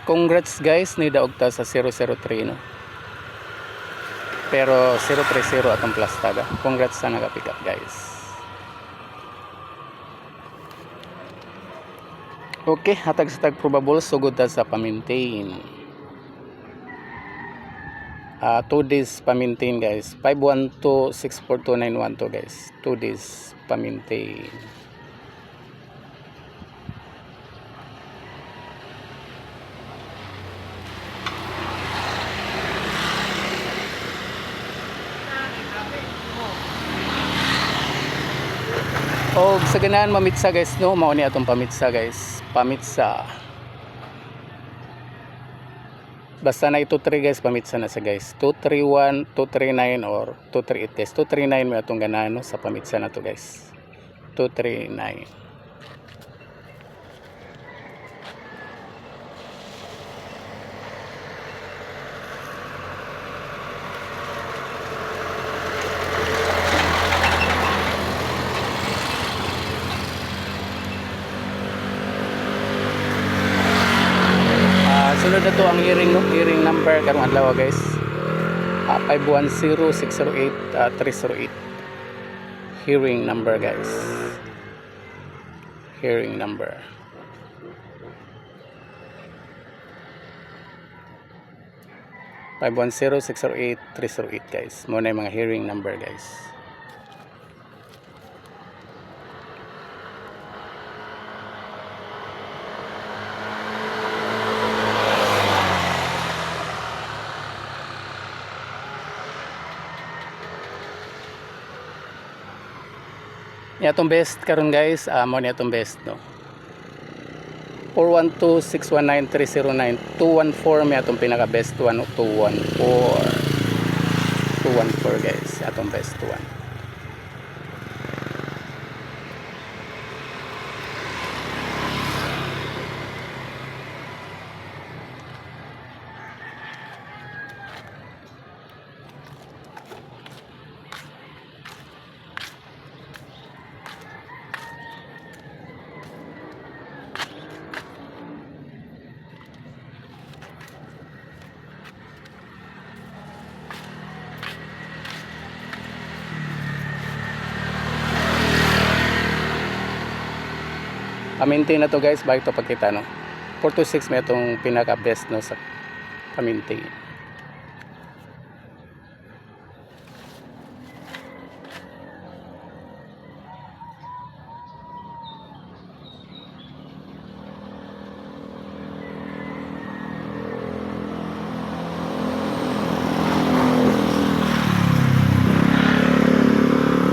Congrats guys, ni daog ta sa 003 no. Pero 030 atong plastaga. Congrats sa nagapick up guys. Okay, hatag sa tag probable sugod ta sa pa-maintain. 2 days pa-maintain guys. 512-642-912 guys. 2 days pa-maintain. O sa ganahan mamitsa guys no, mao ni atong pamitsa guys. Pamitsa. Basta na ito 3 guys, pamitsa na sa guys. 231, 239 or 238 guys. 239 may atong ganahan no, sa pamitsa na to guys. 239. Sunod na to ang hearing no, hearing number karong adlaw guys. 510-608-308. Hearing number guys. Hearing number. Five 510-608-308 guys. Muna yung mga hearing number guys. Atong best karon guys, mo ni atong best no. 412-619-309. 214 may atong pinaka best one. 214 guys, atong best one. Pamintain na to guys, bago to pagkita no. 426 may itong pinaka best no sa pamintain.